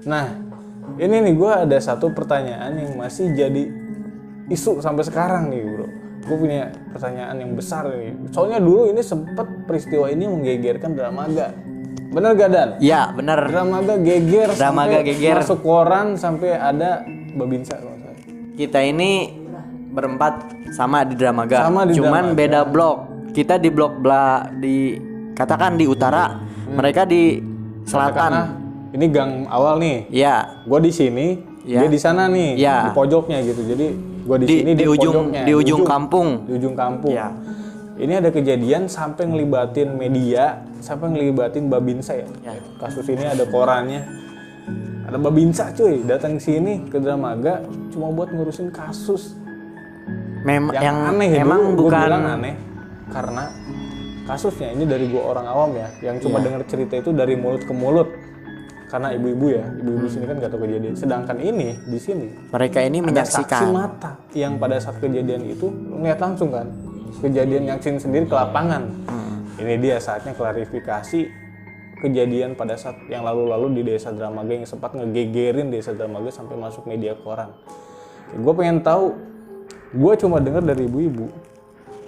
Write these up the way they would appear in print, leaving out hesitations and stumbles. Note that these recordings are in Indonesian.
Nah, ini nih gue ada satu pertanyaan yang masih jadi isu sampai sekarang nih bro. Gue punya pertanyaan yang besar nih. Soalnya dulu ini sempet peristiwa ini menggegerkan Dramaga. Bener gak Dan? Iya, bener. Dramaga geger Dramaga sampai geger. masuk koran sampai ada Babinsa kalau nggak salah. Kita ini berempat sama di Dramaga. Sama di Cuman Dramaga. beda blok. Kita di blok di katakan di utara, mereka di selatan. Katakanlah ini gang awal nih. Iya. Gue di sini, Iya. dia di sana nih, Iya. di pojoknya gitu. Jadi gue di sini di dia ujung pojoknya, di ujung kampung. di ujung kampung. Iya. Ini ada kejadian sampai ngelibatin media, sampai ngelibatin Babinsa ya. Ya. Kasus ini ada korannya. Ada Babinsa cuy, datang ke sini ke Dramaga cuma buat ngurusin kasus. Yang aneh emang dulu, gua bukan bilang aneh karena kasusnya ini dari gua orang awam ya, yang cuma dengar cerita itu dari mulut ke mulut. Karena ibu-ibu ya, ibu-ibu sini kan nggak tahu kejadian. Sedangkan ini di sini mereka ini ada saksi menyaksikan. mata yang pada saat kejadian itu lihat langsung kan, kejadian nyaksin sendiri ke lapangan. Ini dia saatnya klarifikasi kejadian pada saat yang lalu-lalu di Desa Dramaga yang sempat ngegegerin Desa Dramaga sampai masuk media koran. Gue pengen tahu, gue cuma dengar dari ibu-ibu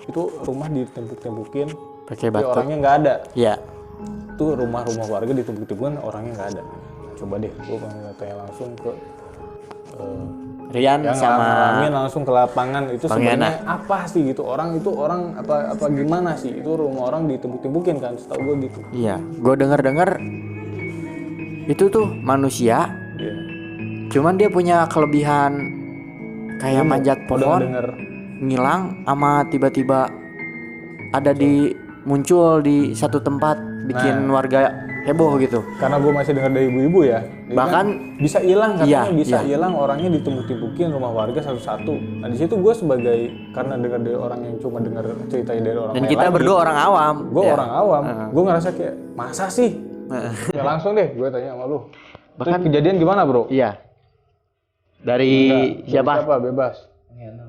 itu rumah ditempuk-tempukin, Pakai tapi batu. orangnya nggak ada. Iya. Itu rumah-rumah warga ditempuk-tempukin, orangnya nggak ada. Coba deh, gue pengen tanya langsung ke Rian yang sama ngalamin langsung ke lapangan itu Bang sebenarnya apa sih gitu, orang apa gimana sih itu rumah orang ditempuk-tempukin kan, setahu gue gitu. iya, gue dengar itu tuh manusia, Iya. cuman dia punya kelebihan kayak manjat Udah pohon, denger ngilang sama tiba-tiba ada muncul di satu tempat, bikin warga heboh gitu. karena gue masih dengar dari ibu-ibu ya, dia Bahkan kan bisa hilang katanya, iya, bisa iya. hilang orangnya ditempuk-tempukin rumah warga satu-satu. Nah di situ gue sebagai karena dengar dari orang yang cuma dengar ceritanya dari orang Dan lain kita lagi, berdua orang awam. gue Ya. orang awam, gue ngerasa kayak masa sih. Ya langsung deh gue tanya sama lu, bahkan kejadian gimana bro? Iya. Dari siapa? Siapa bebas.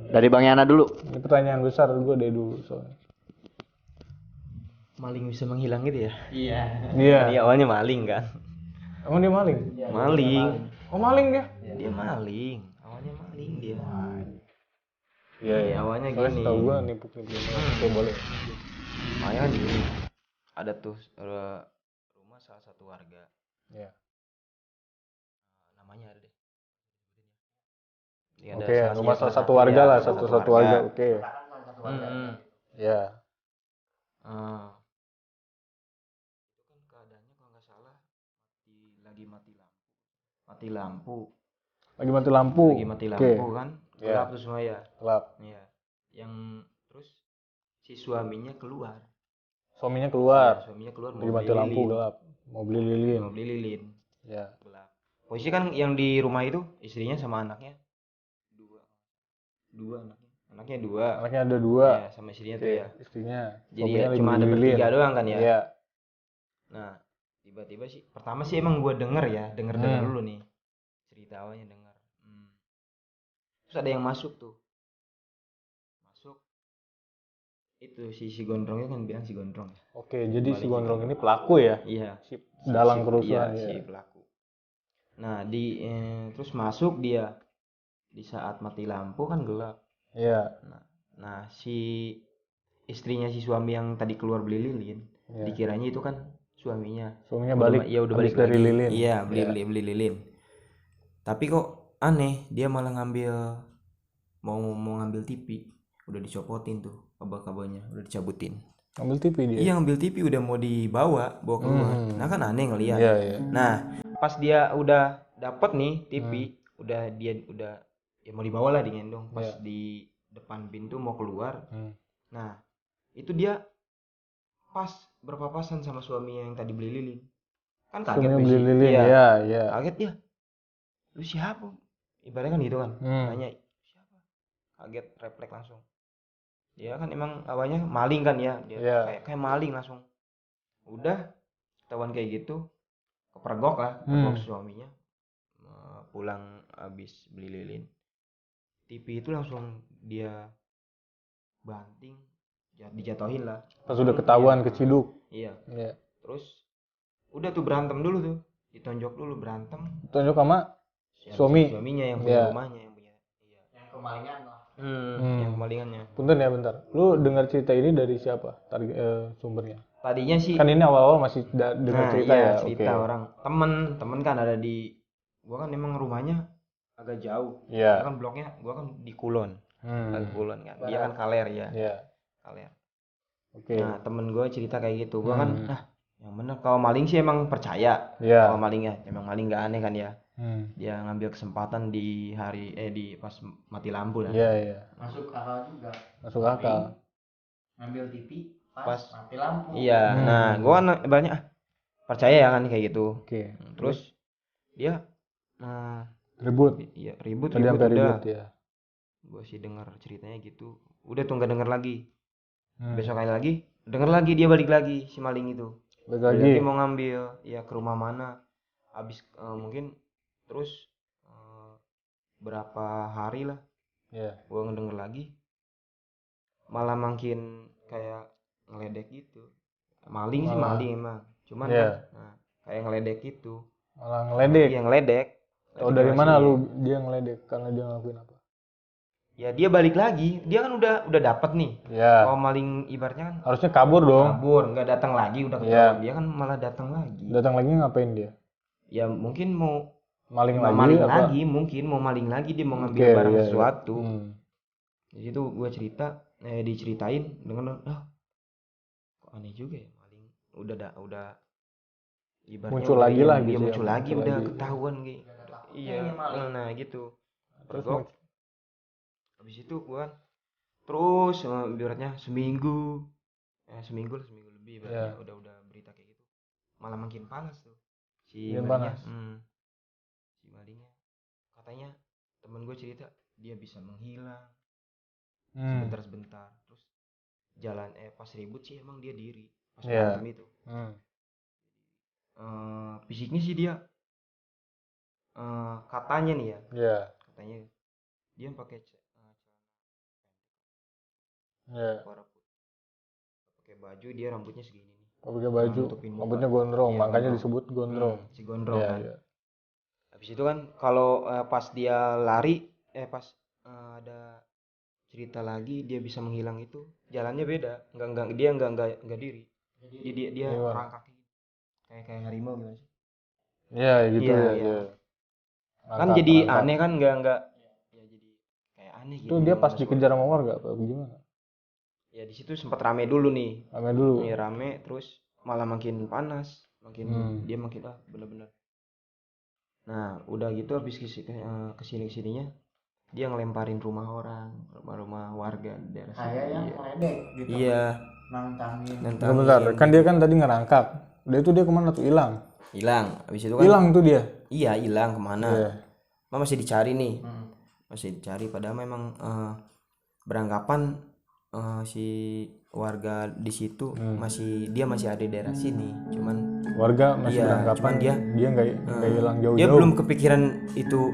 Dari Bang Yana dulu. Ini pertanyaan besar gue dari dulu soalnya. Maling bisa menghilang gitu ya? Iya. Dia awalnya maling kan? Emang dia maling? Maling. Oh maling dia? Dia maling. Awalnya maling dia. Iya. Awalnya Soalnya gini. setahu gue nipu-nipu. Oke boleh. Awalnya kan gini. Ada tuh rumah salah satu warga. Iya. Namanya ada deh. Ini ada Oke, rumah salah satu warga lah, satu warga. Oke. Ya. Itu kan keadaannya kalau nggak salah lagi mati lampu. Mati lampu. Lagi mati lampu. Lagi mati lampu kan? Iya. Gelap tuh semua ya. Gelap. Iya. Yang terus si suaminya keluar. Suaminya keluar. Suaminya keluar Lagi mati lampu gelap. Mau beli lilin. Mau beli lilin. Ya. Gelap. Posisi kan yang di rumah itu istrinya sama anaknya dua anaknya dua. Anaknya ada dua. Ya, sama istrinya tuh ya. Istrinya. Jadi Suaminya lagi cuma beli ada lilin. bertiga doang kan ya. Iya. Nah, tiba-tiba sih pertama sih emang gue denger dulu nih cerita awalnya denger. Terus ada yang masuk itu si gondrongnya kan bilang si gondrong ya. Oke, jadi si gondrong ini pelaku ya? Iya. Si dalang kerusuhan. Iya, si pelaku. Nah, terus masuk dia di saat mati lampu kan gelap. Iya. Nah, si istrinya si suami yang tadi keluar beli lilin, dikiranya itu kan suaminya. Suaminya balik. Iya, udah balik dari lagi. lilin. Iya, beli lilin. Tapi kok aneh, dia malah mau ngambil TV, udah dicopotin tuh kabel-kabelnya, udah dicabutin. Ngambil TV dia. Iya, ngambil TV udah mau bawa keluar. Nah, kan aneh ngeliat. Iya. Nah, pas dia udah dapet nih TV, udah ya mau dibawa lah, digendong. Pas di depan pintu mau keluar. Nah, itu dia pas berpapasan sama suami yang tadi beli lilin. Kan kaget suaminya beli lilin. Iya. Kaget ya. Lu siapa? Ibaratnya kan gitu kan. Tanya siapa? Kaget, refleks langsung. Dia kan emang awalnya maling kan ya. Dia kayak maling langsung. Udah ketahuan kayak gitu, kepergok lah, suaminya. Pulang habis beli lilin. TV itu langsung dia banting, dijatuhin lah. Pas udah ketahuan keciduk. Iya. Terus udah tuh berantem dulu tuh ditonjok dulu, berantem. Tunjuk sama Ya, suami. suaminya yang punya rumahnya, yang punya. Iya. Yang kemalingan lah. Yang kemalingannya. Punten ya bentar. Lu dengar cerita ini dari siapa? Sumbernya. Tadinya sih Kan ini awal-awal masih dengar cerita iya, ya. cerita Oke. orang. Temen kan ada di, gua kan emang rumahnya agak jauh. Iya. Gua kan bloknya, gua kan di Kulon. Di Kulon kan. Dia kan Kaler ya. Iya. Kaler. Oke. Nah, temen gua cerita kayak gitu. Gua kan yang bener kalau maling sih emang percaya. Iya. Kalau malingnya emang maling gak aneh kan ya. Dia Dia ngambil kesempatan di hari di pas mati lampu lah. Iya, iya. Masuk akal juga. Masuk akal. Ngambil TV Pas mati lampu. Iya. Nah, gua kan banyak percaya ya kan kayak gitu. Oke. Terus dia Ribut. iya, ribut Tadi sampai udah. ribut ya. Gue sih dengar ceritanya gitu, udah tuh nggak denger lagi. Besok kali lagi denger lagi, dia balik lagi si maling itu Balik balik lagi. lagi mau ngambil ya ke rumah mana, habis mungkin terus berapa hari lah Iya. gue ngedenger lagi malah makin kayak ngeledek gitu. Maling sih maling emang, cuman Iya. kan kayak ngeledek gitu. Malah ngeledek. Iya ngeledek. Tahu dari mana lu dia ngeledek? Karena dia ngelakuin apa? Ya dia balik lagi, dia kan udah dapet nih. Iya. Kalau maling ibaratnya kan Harusnya kabur dong. kabur, nggak datang lagi, udah ketahuan. Dia kan malah datang lagi. Datang lagi ngapain dia? Ya mungkin mau Maling mau lagi maling apa? lagi, mungkin mau maling lagi, dia mau ngambil Oke, barang iya, iya. sesuatu. Di situ gue diceritain dengan kok aneh juga ya maling. Udah ibaratnya Muncul udah lagi iya, lah iya, gitu ya, muncul lagi, muncul udah lagi. ketahuan gitu. Iya, nah gitu. Terus Pergok. Habis itu gue kan terus ibaratnya seminggu lebih ibaratnya udah berita kayak gitu, malah makin panas tuh si malingnya. Si malingnya katanya temen gue cerita dia bisa menghilang sebentar terus jalan pas ribut sih emang dia diri pas berantem itu. Fisiknya sih dia katanya nih ya, katanya dia pakai pakai baju, dia rambutnya segini nih. Pakai baju, nutupin muka. rambutnya gondrong, Iya, makanya gondrong. disebut gondrong. Si gondrong Iya, kan. iya. Habis itu kan kalau pas dia lari pas ada cerita lagi dia bisa menghilang itu jalannya beda, nggak diri. Dia merangkak kayak harimau gitu sih. Iya, gitu Iya, ya. iya. Iya. Kan jadi aneh kan, nggak ya jadi kayak aneh gitu. Itu dia pas dikejar sama warga apa gimana? Ya di situ sempat rame dulu nih. Rame dulu. Iya, rame terus malah makin panas, dia makin bener-bener. Nah, udah gitu habis kesininya dia ngelemparin rumah warga di daerah sini. Kayak yang ngeledek gitu. Iya. Nantangin. Bentar, kan dia kan tadi ngerangkap. Dia kemana tuh? Hilang. Habis itu kan Hilang tuh dia. Iya, hilang kemana? Iya. Masih dicari nih. Masih dicari padahal memang beranggapan si warga di situ dia masih ada di daerah sini. Cuman Warga masih beranggapan cuman dia nggak hilang jauh-jauh. Dia belum kepikiran itu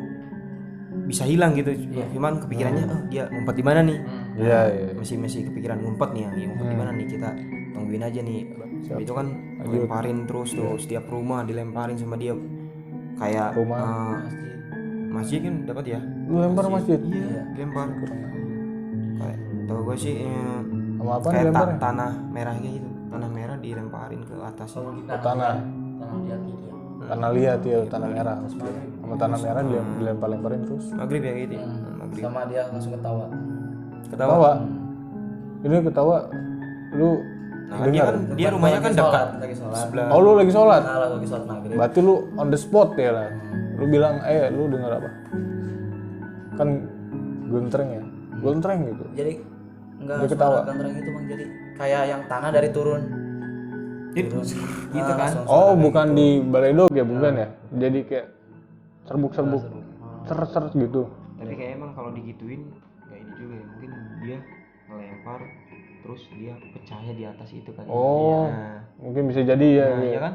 bisa hilang gitu. Cuman kepikirannya dia ngumpet di mana nih? Iya. Masih kepikiran ngumpet nih, ngumpet di mana nih, kita tungguin aja nih. Itu kan lemparin terus tuh setiap rumah dilemparin sama dia. Kayak masjid kan dapat ya? Lu lempar masjid? Iya, dilempar. Kayak tau gue sih Sama apa kayak dilempar? tanah merah gitu. Tanah merah dilemparin ke atas. Tanah liat gitu ya. Tanah liat ya, tanah merah. Sama tanah merah dilempar-lemparin terus. Maghrib ya gitu. Maghrib. Sama dia langsung ketawa. Ketawa. Ini ketawa lu dengar. Dia rumahnya kan dekat lagi sholat. sebelah. Oh, lu lagi sholat. Lagi sholat maghrib. Berarti lu on the spot ya lah. Lu bilang, lu dengar apa? Kan gontreng ya. Gontreng gitu. Jadi enggak Dia ketawa. gantreng itu Bang, jadi kayak yang tanah dari turun. Gitu kan. Oh, bukan di balai dog ya, bukan ya? Jadi kayak serbuk-serbuk. Seret-seret gitu. Tapi kayak emang kalau digituin kayak ini juga ya. Mungkin dia ngelempar terus dia pecahnya di atas itu kan. Oh. Nah, Mungkin bisa jadi ya. iya kan?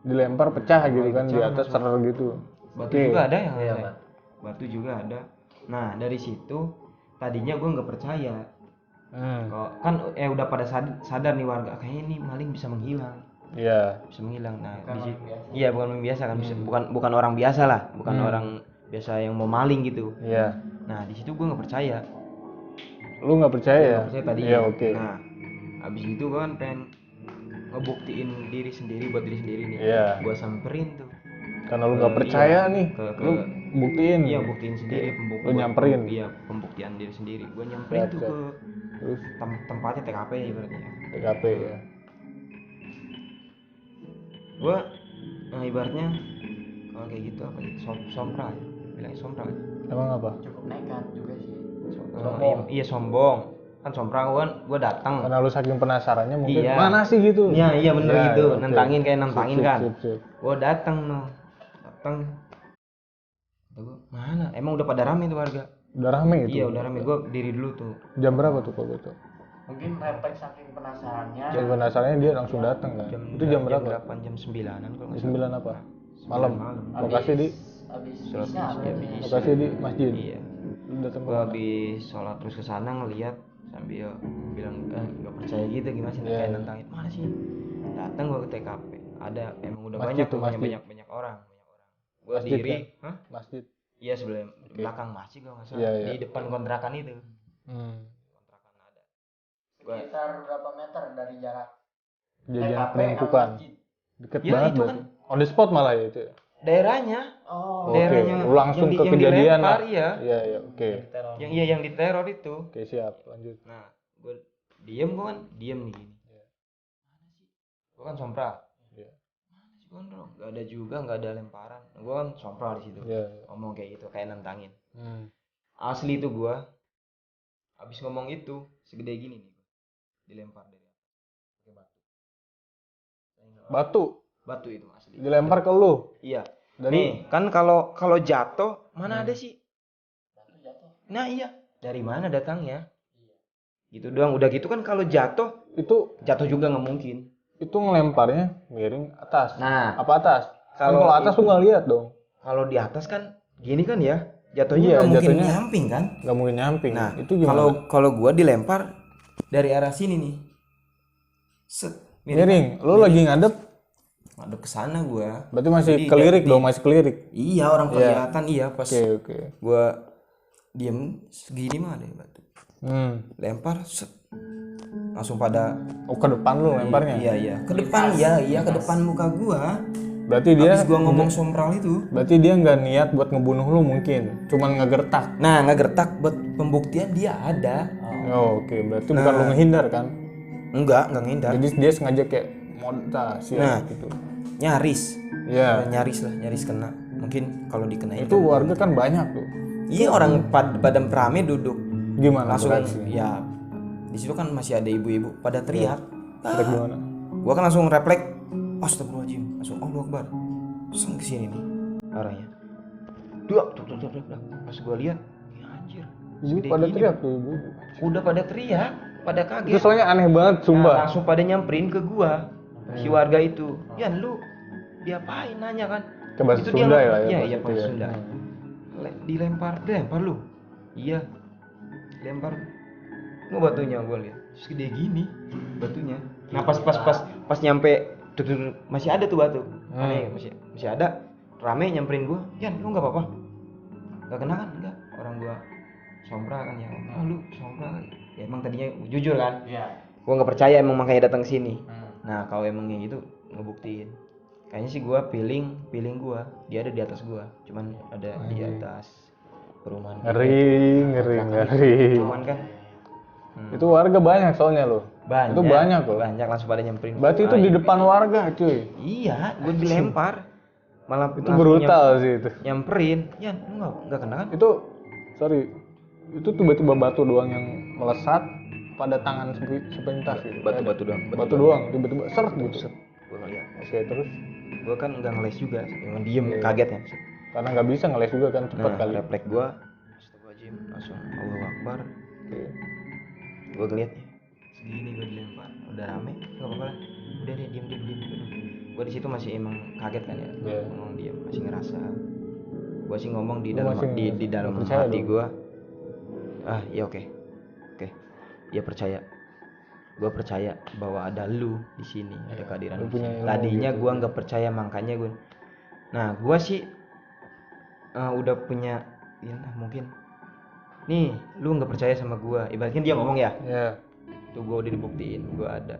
Dilempar pecah gitu kan di atas ser gitu. Batu juga ada yang batu juga ada. Nah, dari situ tadinya gue nggak percaya. Kok kan udah pada sadar nih warga kayaknya nih maling bisa menghilang. Iya. Bisa menghilang. Nah, iya bukan orang biasa kan, bukan orang biasa lah, bukan orang biasa yang mau maling gitu. Iya. Nah, di situ gue nggak percaya. Lu nggak percaya ya? Nggak percaya tadi. Iya, oke. Nah, habis itu gue kan pengen ngebuktiin diri sendiri buat diri sendiri nih. Iya. Gue samperin tuh. Karena lu nggak percaya nih, lu buktiin. Iya, buktiin sendiri. Lu nyamperin. Iya, pembuktian diri sendiri. Gue nyamperin tuh ke terus tempatnya TKP ibaratnya. TKP ya. Gue ibaratnya kalau kayak gitu apa gitu, sompral ya, bilangnya sompral ya. Emang apa? Cukup nekat juga sih. Iya sombong kan, sompral kan. Gue datang Karena lu saking penasarannya mungkin Iya. mana sih gitu. iya bener Ya, gitu. ya, oke. Nantangin kayak nantangin Sip, kan. sip. Gue datang gua, mana emang udah pada rame tuh warga. Udah rame itu. Iya udah rame. Gue diri dulu tuh. Jam berapa tuh kalau itu? Mungkin refleks saking penasarannya. Jam penasarannya dia langsung datang kan. Itu jam berapa? Jam 8, jam 9-an kalau nggak Jam salah. 9 apa? Malam. Malam. Lokasi di Habis Sholat isya isya, berarti. habis lokasi di masjid. Iya. Lu datang Gue habis sholat terus ke sana ngeliat sambil bilang nggak percaya gitu, gimana sih kayak nantangin, mana sih. Datang gue ke TKP, ada emang udah Masjid banyak tuh, tuh, masjid. banyak orang. Gue Masjid diri kan? Masjid. iya sebelum belakang masjid kalau nggak salah. Iya, iya. Di depan kontrakan itu. Kontrakan ada. Sekitar berapa meter dari jarak Kejadian TKP penumpukan. sama masjid? Deket Ya, banget itu berarti. On the spot malah ya itu ya. Daerahnya Oh, Oke, daerahnya lu langsung yang ke kejadian dilempar, lah. iya. Iya, oke. Yang diteror itu. Oke, siap. Lanjut. Nah, gue gue kan diem nih gini. Mana sih? Gue kan sompral. Iya. Mana sih gondrong? Gak ada juga, gak ada lemparan. Gue kan sompral di situ. Iya. Ngomong kayak gitu, kayak nantangin. Asli itu gue, abis ngomong itu segede gini nih, dilempar dari atas. Pakai Batu batu itu asli. dilempar ke lu. Iya. Dari Nih, kan kalau jatuh mana ada sih? Nah iya, dari mana datangnya? Gitu doang. Udah gitu kan kalau jatuh itu juga nggak mungkin. itu ngelemparnya miring atas. Nah, Apa atas? kalau Kalau atas itu- lu nggak lihat dong. Kalau di atas kan gini kan ya, jatuhnya Iya, nggak mungkin jatuhnya nyamping kan? Nggak mungkin nyamping. Nah, itu gimana? kalau gua dilempar dari arah sini nih, set, Miring. Lu lagi ngadep, ngadep ke sana gua. berarti masih Jadi, kelirik dong, masih kelirik. Iya, orang kelihatan iya pas Oke. gua diem segini mah ada batu. Lempar set. Langsung pada Oh, ke depan lu lemparnya. iya ke depan iya ke depan muka gua. Berarti dia Habis gua ngomong sompral itu. berarti dia nggak niat buat ngebunuh lu mungkin, cuman ngegertak. Nah, ngegertak buat pembuktian dia ada. Oh, oke. Berarti bukan lu ngehindar kan? Enggak ngehindar. Jadi dia sengaja kayak modal siap gitu. Nyaris. Iya. Nyaris kena. Mungkin kalau dikenain Itu warga kan banyak tuh. iya orang pada rame duduk. Gimana Langsung bereaksinya? ya di situ kan masih ada ibu-ibu pada teriak. Teriak gimana? Gua kan langsung refleks. Astagfirullahaladzim. Langsung Allahu Akbar. Langsung kesini nih arahnya. Duak. Pas gua lihat, ya anjir. Ibu segede pada gini. teriak tuh ibu. Udah pada teriak, pada Itu kaget. soalnya aneh banget, Nah, sumpah. langsung pada nyamperin ke gua. Si warga itu. Yan lu diapain nanya kan? Ke bahasa Itu dia Sunda ngomong, ya, iya bahasa bahasa itu ya. Sunda. Dilempar lu. Iya. Lempar. Nggak batunya gua lihat. Segede gini batunya. Nah, pas nyampe masih ada tuh batu. Aneh, masih ada. Rame nyamperin gua. Yan, lu enggak apa-apa? Enggak kena kan? Enggak. Orang gua sompral kan ya. Oh, lu sompral kan? Ya emang tadinya jujur kan? Iya. Gua nggak percaya emang makanya datang ke sini. Nah, kalau emangnya gitu ngebuktiin. Kayaknya sih gua feeling gua dia ada di atas gua. Cuman ada di atas perumahan. Ngeri. Cuman kan Itu warga banyak soalnya lo. banyak. Itu banyak loh. Banyak langsung pada nyamperin. Berarti itu di depan warga, cuy. Iya, gua dilempar. Malah Itu langsung brutal sih itu. nyamperin. Ya, lu enggak kena kan? Itu sorry. Itu tiba-tiba batu doang yang melesat pada tangan sepintas gitu. Batu doang. Batu doang tiba-tiba seret gitu. Gua ngeliat. Oke, terus Gua kan enggak ngeles juga, emang diem kaget kan. karena nggak bisa ngeles juga kan cepat Nah, kali. refleks gua astagfirullahaladzim, langsung Allahu Akbar. Oke. Gue ngeliat nih segini gue dilempar udah rame nggak apa-apa lah, udah deh diem. Gue di situ masih emang kaget kan ya. Iya. Ngomong diem masih ngerasa. Gue sih ngomong di Lu dalam masih di dalam percaya hati dong? gue, ya oke ya percaya. gue percaya bahwa ada lu di sini, ada kehadiran lu di punya sini. ilmu Tadinya gitu. gue nggak percaya, makanya gue. Nah gue sih udah punya, ya nah, mungkin nih lu nggak percaya sama gue, ibaratnya dia ngomong ya. Iya. Tuh gue udah dibuktiin, gue ada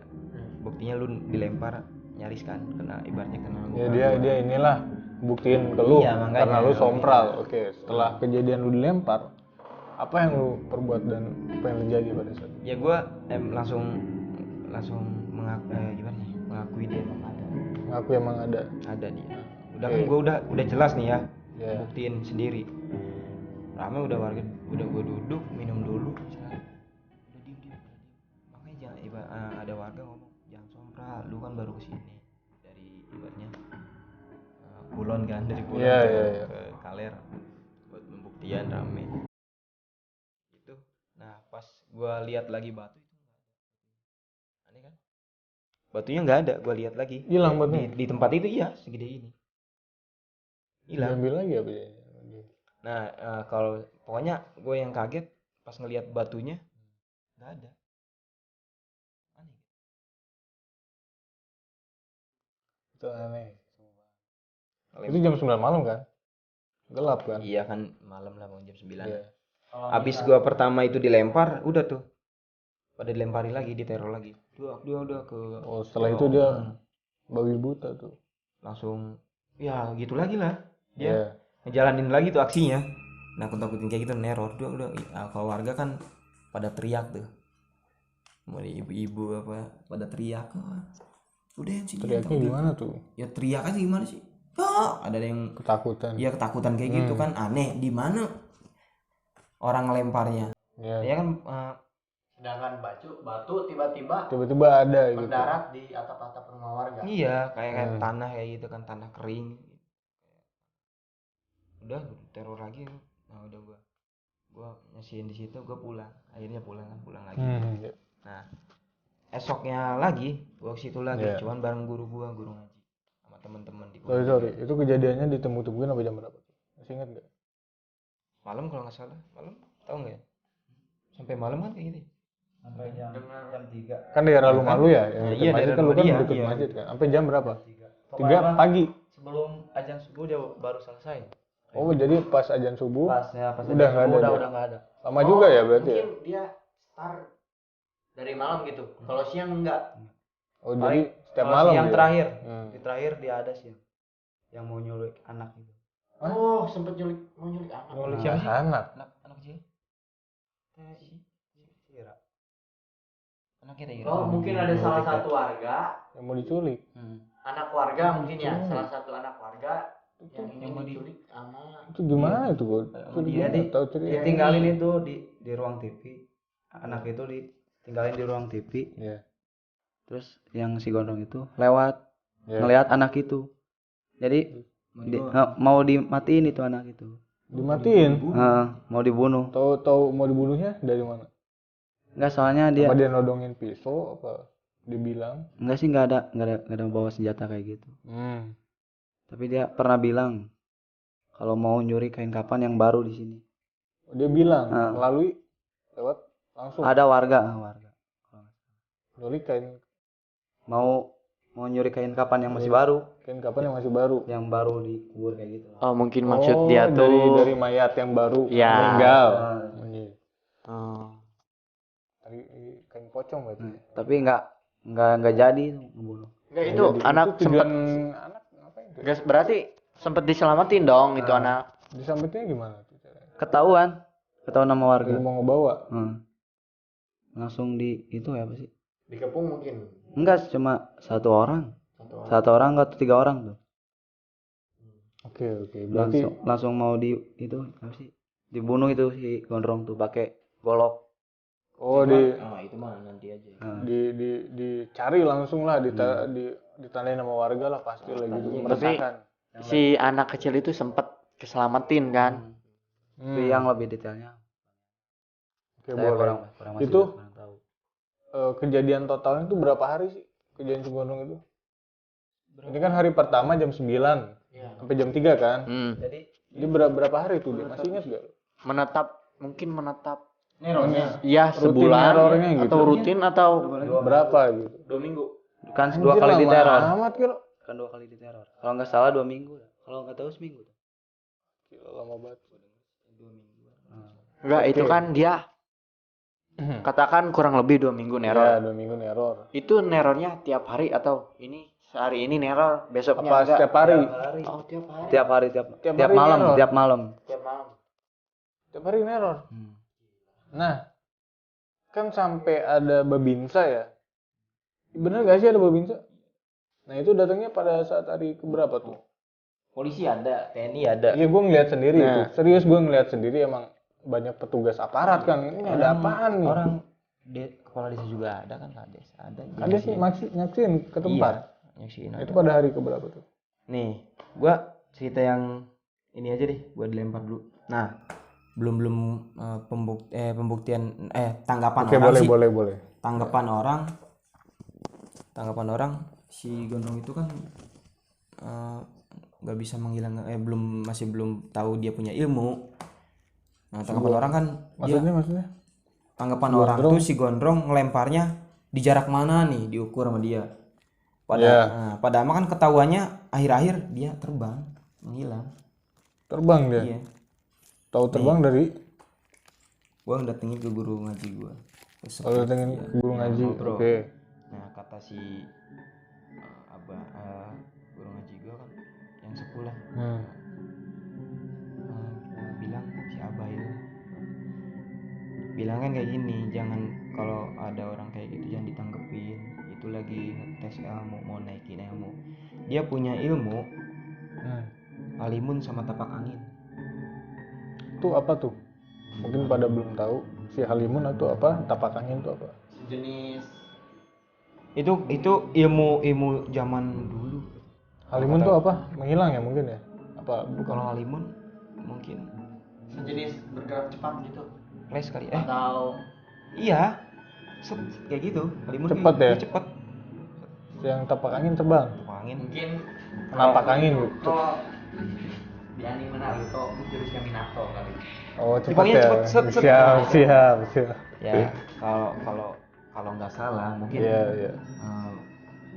buktinya, lu dilempar nyaris kan kena, ibaratnya kena muka Ya dia inilah buktiin ke lu Iya, makanya. karena lu sompral. Oke, setelah kejadian lu dilempar, apa yang lu perbuat dan apa yang terjadi pada saat itu? ya gue langsung gimana ya, mengakui dia Ngaku emang ada. dia. Udah kan gue udah jelas nih ya, Iya. buktiin sendiri. Rame udah warga, udah gue duduk minum dulu, udah diem. Makanya jangan ada warga ngomong, jangan sompral, lu kan baru kesini dari ibaratnya Kulon kan, dari Kulon ke Kaler buat pembuktian, rame itu. Nah pas gue lihat lagi batu itu aneh kan, batunya nggak ada, gue lihat lagi Hilang batunya? di tempat itu, iya segede ini hilang. Diambil lagi apa ya? Nah kalau pokoknya gue yang kaget pas ngelihat batunya nggak ada. Aneh. Itu aneh. Kalau Itu jam 9 malam kan? Gelap kan? iya kan malam lah, mau jam 9. Iya. Abis gue pertama itu dilempar, udah tuh pada dilempari lagi, diteror lagi. Dia udah ke. Oh, setelah itu dia babi buta tuh. Langsung ya gitu lagi lah dia. Iya. Ngejalanin lagi tuh aksinya. Nah takutin kayak gitu, neror. Udah kalau warga kan pada teriak tuh, mau ibu-ibu apa pada teriak. Udah sih. Teriaknya gimana tuh? Ya teriak aja gimana sih? Ada yang Ketakutan. ya ketakutan kayak gitu kan, aneh. Di mana orang ngelemparnya? Iya. Ya kan Sedangkan batu tiba-tiba Tiba-tiba ada gitu. mendarat di atap-atap rumah warga. iya kayak tanah kayak gitu kan, tanah kering. Udah teror lagi. Nah udah gua nyasihin di situ, gua pulang. Akhirnya pulang lagi. Iya. Nah esoknya lagi gua ke situ lagi, Iya. cuman bareng guru ngaji sama teman-teman di Sorry, itu kejadiannya ditemu-temuin apa jam berapa? Masih ingat nggak? malam kalau nggak salah. Malam, tahu nggak ya? Sampai malam kan kayak gitu. Sampai jam 3. Kan daerah rumah lu ya? Yang Iya, deket masjid daerah kan lu rumah kan dia, deket iya. masjid kan? Sampai jam berapa? 3 3 pagi. Sebelum azan subuh dia baru selesai. Oh, jadi pas azan subuh Pas udah azan nggak subuh ada dia? udah nggak ada. lama juga ya berarti ya? Mungkin dia start dari malam gitu. Kalau siang enggak. Oh, jadi setiap Kalau malam yang dia? terakhir, Hmm. di terakhir dia ada sih yang mau nyulik anak itu. Hah? Oh, sempet mau nyulik anak. Nyulik Siapa sih? anak. Anak kecil. Kira. Anaknya kira. Oh, mungkin ada salah satu warga, Yang mau diculik. anak warga mungkin ya, salah satu anak warga yang ingin mau diculik sama Itu gimana itu, Bud? Dia Tahu cerita. ditinggalin itu di ruang TV. Anak itu ditinggalin di ruang TV. Iya. Terus yang si gondrong itu lewat Iya. ngelihat anak itu. Jadi mau dimatiin itu anak itu. Dimatiin. Mau dibunuh. Tahu mau dibunuhnya dari mana? Enggak, soalnya dia Apa dia nodongin pisau apa dibilang? enggak sih, enggak ada bawa senjata kayak gitu. Tapi dia pernah bilang kalau mau nyuri kain kapan yang baru di sini. Dia bilang melalui lewat langsung Ada warga nyulik kain mau nyuri kain kapan yang masih baru, kapan yang masih baru. yang baru dikubur kayak gitu. Oh, mungkin maksud dia tuh dari mayat yang baru Ya. meninggal. Iya. Oh. Dari kain pocong berarti. Tapi enggak jadi ngebunuh. Enggak, itu Jadi, anak itu sempet tujuan anak ngapain tuh? Guys, berarti sempet diselamatin dong itu anak. Disampetinnya gimana tuh caranya? Ketahuan nama warga. Dia mau ngebawa. Langsung di itu ya apa sih? Dikepung mungkin. Enggak, cuma satu orang atau 3 orang tuh. Oke. Berarti Langsung mau di itu apa sih? Dibunuh itu si gondrong tuh pakai golok. Itu mah nanti aja. Dicari langsung lah, ditandain sama warga lah pasti lah gitu. Meresahkan. Si anak kecil itu sempet keselamatin kan. Tapi yang lebih detailnya Oke, saya boleh. kurang Itu kurang tahu. Kejadian totalnya itu berapa hari sih? Kejadian si gondrong itu? Ini kan hari pertama jam 9 sampai jam 3 kan? Jadi Jadi berapa hari tuh dia? Masih ingat gak? Mungkin menetap Nerornya Iya, Rutin sebulan nerornya gitu. atau rutin atau Berapa gitu? 2 minggu. Kan Anjir, 2 kali lama diteror. amat kira. Kan 2 kali diteror. Kalau nggak salah 2 minggu. Kalau nggak tahu seminggu. Gila, lama banget. 2 minggu. enggak itu kan dia katakan kurang lebih 2 minggu Ya, neror. 2 minggu neror. Itu nerornya tiap hari atau ini sehari ini neror, besoknya Apa enggak? setiap hari? Oh, tiap hari. Tiap hari Tiap tiap hari malam, neror. tiap malam. Tiap malam. Tiap hari neror. Nah, kan sampai ada babinsa ya. Bener gak sih ada babinsa? Nah, itu datangnya pada saat hari keberapa tuh? Polisi ada, TNI ada. Iya, gue ngeliat sendiri Nah. itu. Serius gue ngeliat sendiri, emang banyak petugas aparat kan. Ini ada apaan nih? Orang kepala desa juga ada kan, kades ada. Ada sih nyaksin ke tempat. Iya, nyaksiin Nah, itu ada. pada hari keberapa tuh? Nih, gua cerita yang ini aja deh, gua dilempar dulu. Nah, belum pembuktian tanggapan Oke, orang sih. boleh. Tanggapan orang si Gondrong itu kan nggak bisa menghilangkan masih belum tahu dia punya ilmu. Nah, tanggapan orang kan Maksudnya? tanggapan orang tuh si Gondrong ngelemparnya di jarak mana nih diukur sama dia. Padahal kan ketahuannya akhir-akhir dia terbang, menghilang. Terbang dia? Iya. Tahu terbang dari? Gua ngedatengin ke guru ngaji gua. Kalau datengin ke guru ngaji, ngobrol. oke. Nah, kata si guru ngaji gua kan yang sepulah. Bilang si Abah itu bilang kan kayak gini, jangan kalau ada orang kayak gitu jangan ditanggepin, itu lagi ngetes ilmu, mau naikin ilmu. Dia punya ilmu Halimun sama tapak angin. Itu apa tuh? Mungkin pada belum tahu si Halimun itu apa, tapak angin itu apa? Sejenis Itu ilmu zaman dulu. Halimun tuh apa? Menghilang ya mungkin ya? Apa bukan? Kalau Halimun mungkin sejenis bergerak cepat gitu. les kali Atau iya kayak gitu. Halimun Cepet ya? Cepet. Yang tapak angin terbang, Tapak angin. mungkin napak angin gitu. kalau di anime Naruto jurusnya Minato kali. Oh, cepat Tipenya ya. cepet, set. Siap. Ya, kalau nggak salah mungkin Iya.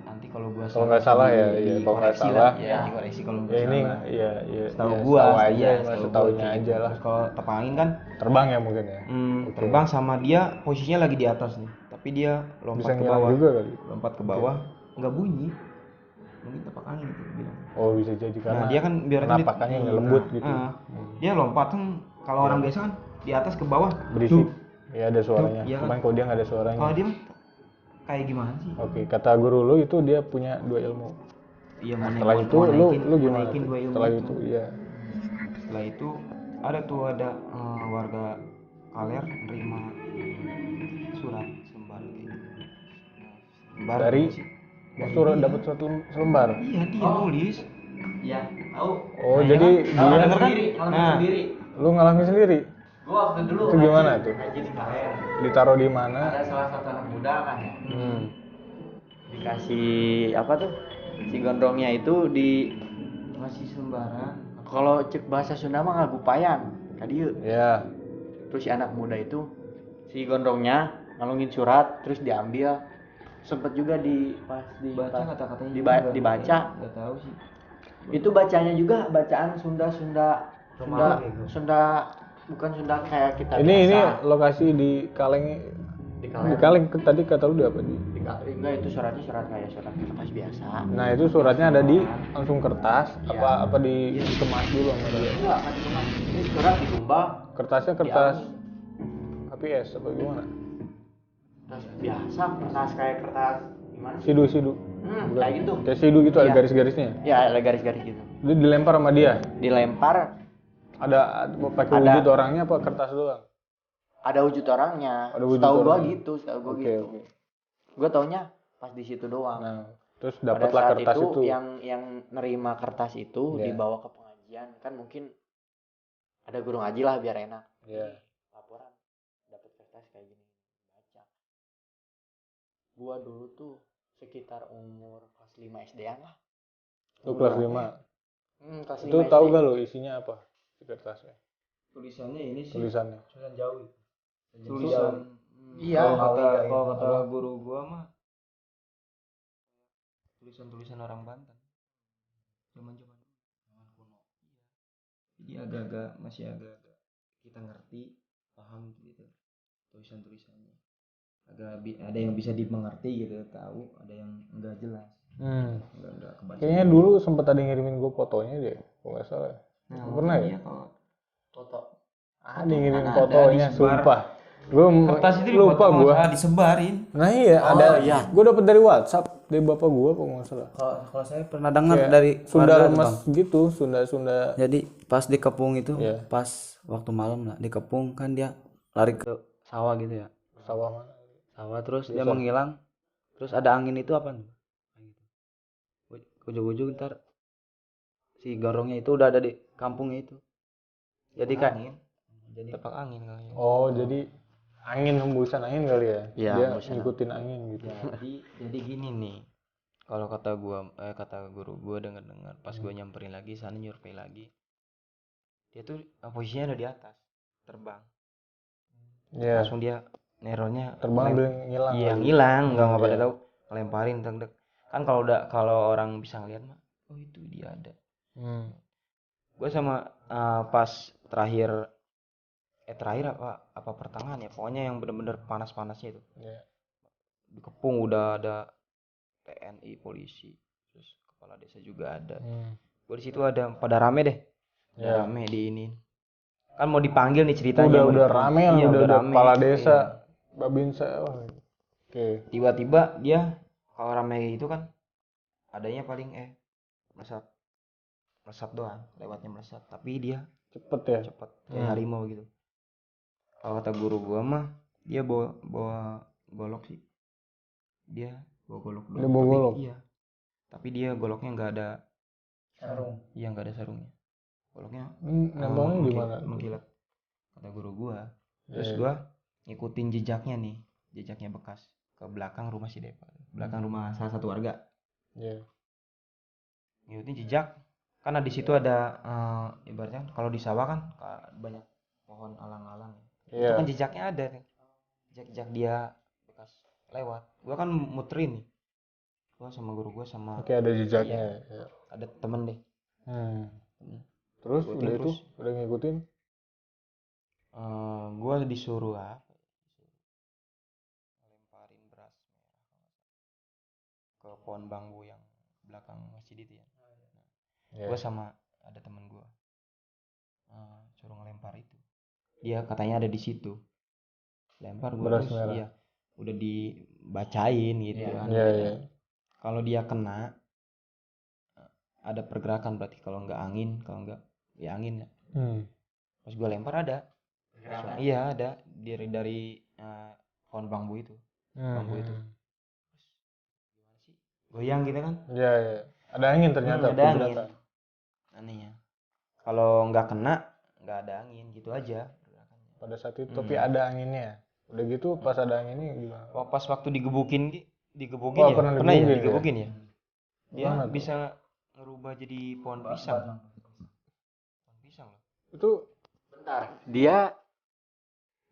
nanti kalau gua Kalau nggak salah ya, iya. Kalau nggak dikoreksi salah, lah, ya dikoreksi kalau gua Ya ini, salah. iya. Setahu Ya, gua setahu aja, iya, setahunya gua. aja lah. Terus kalau tapak angin kan Terbang ya mungkin ya. Oke. terbang sama dia posisinya lagi di atas nih, tapi dia Bisa lompat ke ngilang bawah. juga kali. Lompat ke bawah nggak bunyi, mungkin tapak angin itu bilang. Oh, bisa jadi karena Nah, dia kan biarkan napak angin lembut gitu. Dia lompat kan, kalau orang biasa kan di atas ke bawah Berisik. Ya ada suaranya. Iya kan? Cuman kalau dia nggak ada suaranya. Kalau dia kayak gimana sih? Oke, kata guru lu itu dia punya 2 ilmu. Iya, Setelah itu lu gimana? naikin tuh? dua ilmu Setelah itu. itu iya. Setelah itu ada warga Kaler nerima surat selembar kayak gitu. Selembar Dari sih. surat dapat surat selembar. Iya, dia nulis. Iya, tahu. Oh, jadi Kalau dia denger sendiri, Nah. sendiri. lu ngalamin sendiri. Gua waktu dulu Itu gimana tuh? ngaji di KR. Ditaruh di mana? Ada salah satu anak muda kan ya. Dikasih apa tuh? Si gondrongnya itu Masih sembaran. Kalau cek bahasa Sunda mah ngagupayan. Kadieu. Ya. Terus si anak muda itu si gondrongnya ngalungin surat terus diambil. Sempet juga Baca kata-katanya dibaca. Enggak tahu sih. Itu bacanya juga bacaan Sunda Romawi gitu. Sunda bukan Sunda kayak kita Ini biasa. lokasi di Kaleng. Di Kaleng. Di Kaleng tadi kata lu di apa di? Enggak, itu suratnya surat kayak surat kertas biasa. Nah, itu suratnya ada di langsung kertas apa dikemas dulu sama dia. Enggak, kan cuma ini surat digumbal Kertasnya kertas HPS apa gimana? kertas biasa, kertas kayak kertas gimana sih? Sidu. Bukan. Kayak gitu. Kayak sidu gitu ada Iya. garis-garisnya. Ya, ada garis-garis gitu. Itu dilempar sama dia. Dilempar, Ada pakai Ada. wujud orangnya apa kertas doang? ada wujud orangnya. Ada wujud Setahu gua orangnya. gitu, setahu gua Oke, gitu. oke. Gua taunya pas di situ doang. Nah, terus Pada dapatlah saat kertas itu. yang nerima kertas itu Iya. dibawa ke pengajian, kan mungkin ada guru ngaji lah biar enak. Iya. Laporan dapat kertas kayak gini, baca. Gua dulu tuh sekitar umur kelas 5 SD-an lah. Lu kelas 5. Kelas Itu 5 tahu SD. gak lu isinya apa? Di kertasnya. Tulisannya ini sih Tulisannya. tulisan Jawi. tulisan. Iya. Kalau kata guru gua mah tulisan orang Banten. Zaman kuno. Jadi masih agak kita ngerti, paham gitu tulisannya. Ada yang bisa dimengerti gitu, tahu, ada yang enggak jelas. Enggak kebaca. Kayaknya dulu sempat ada yang ngirimin gue fotonya deh, kalau nggak salah. Pernah ya? Iya, kalau Foto. Ada yang ngirimin ada, fotonya, disebar. sumpah. Gue kertas itu lupa gue. disebarin. Nah iya, ada. iya. Gue dapet dari WhatsApp dari bapak gue, kalau nggak salah. Kalau saya pernah dengar Kayak dari Sunda warga tuh, Remes Bang. gitu, Sunda. Jadi pas dikepung itu, Iya. pas waktu malam lah dikepung kan dia lari ke sawah gitu ya. Sawah mana? Sawah terus dia menghilang. Terus ada angin itu apa nih? Ujung-ujung ntar si gorongnya itu udah ada di kampungnya itu. Jadi kan Tepak angin kali ya. Oh, jadi hembusan angin kali ya? Iya, Dia hembusan ngikutin angin gitu. Jadi gini nih. Kalau kata guru gua dengar pas gua nyamperin lagi sana nyurvei lagi. Dia tuh posisinya ada di atas, terbang. Iya. Langsung dia nerornya Terbang ngilang. Iya, ngilang, enggak pada tahu, ngelemparin tendek. Kan kalau orang bisa ngeliat mah, oh itu dia ada. Gue sama pas terakhir apa pertengahan ya, pokoknya yang bener-bener panas-panasnya itu. Iya. Dikepung udah ada TNI, polisi, terus kepala desa juga ada. Gue di situ ada pada rame deh. Iya. Rame di ini. Kan mau dipanggil nih ceritanya. Udah rame lah, Iya, udah rame. kepala desa, Iya. Babinsa. Oke. Tiba-tiba dia kalau rame itu kan adanya paling melesat doang, lewatnya melesat, tapi dia Cepet ya. cepet kayak harimau gitu. Kalau kata guru gua mah dia bawa golok sih, dia bawa golok doang. Dia bawa golok? Iya, tapi dia goloknya nggak ada Sarung. Iya, nggak ada sarungnya, goloknya Nembaknya di mana? mengkilat kata guru gua. Terus gua ngikutin jejaknya bekas ke belakang rumah si Depa, belakang rumah salah satu warga. Iya. Ngikutin jejak, karena di situ ada ibaratnya kalau di sawah kan banyak pohon alang-alang. Itu kan jejaknya ada nih, jejak dia bekas lewat. Gua kan muterin nih, gua sama guru gua sama Oke, ada jejaknya. Iya. ada temen deh. Terus Ngikutin udah terus. itu udah ngikutin. Gua disuruh lemparin beras merah ke pohon bambu yang belakang masjid itu ya. Gua sama ada temen gua suruh ngelempar itu. Dia katanya ada di situ. Lempar gua Beras terus, merah. iya. Udah dibacain gitu kan. Iya. Kalau dia kena ada pergerakan, berarti kalau enggak ya angin ya. Pas gua lempar ada. Iya, ada dari pohon bambu itu. Bambu itu. Terus gimana sih? Goyang gitu kan? Iya. Ada angin ternyata. Ada angin. Anehnya. Kalau nggak kena, nggak ada angin, gitu aja. Pada saat itu tapi ada anginnya. Udah gitu pas ada anginnya gimana? Pas waktu digebukin Oh, ya? pernah Pernah ya digebukin digebukin ya? Dia Gimana tuh? bisa ngerubah jadi pohon pisang. Pohon pisang loh. Itu Bentar. Dia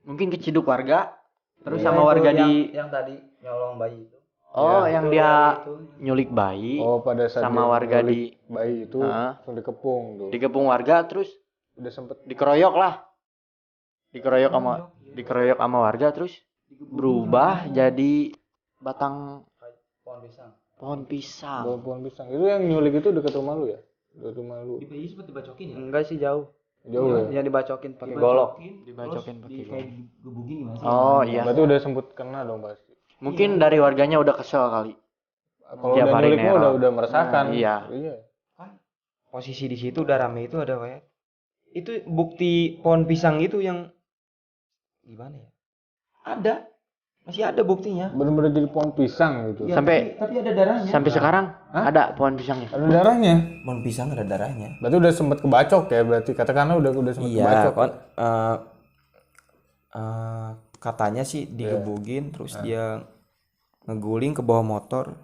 mungkin keciduk warga, terus Iya, sama itu warga yang tadi nyolong bayi itu. Oh, Ya, yang itu dia itu. nyulik bayi. pada saat sama dia warga nyulik bayi itu langsung dikepung tuh. dikepung warga, terus Udah sempet dikeroyok sama warga, terus berubah jadi batang pohon pisang. pohon pisang. Itu yang nyulik itu dekat rumah lu ya? Dekat rumah lu. Iya, sempat dibacokin ya? Enggak sih jauh. Jauh ya? Dia dibacokin pakai golok. Dibacokin pakai golok. Kayak digebukin gimana sih? Oh iya. Berarti udah sempet kena dong pasti. Mungkin dari warganya udah kesel kali. Kalau Tiap udah hari nyulik mah neror. udah meresahkan. Iya. Kan posisi di situ udah rame, itu ada kayak itu bukti pohon pisang itu yang gimana ya? Ada. Masih ada buktinya. Bener-bener jadi pohon pisang gitu. Ya, Sampai- tapi ada darahnya. Sampai sekarang ada pohon pisangnya. Ada darahnya. Pohon pisang ada darahnya. Berarti udah sempet kebacok ya? Berarti katakanlah udah sempet kebacok. Kan katanya sih digebugin terus dia ngeguling ke bawah motor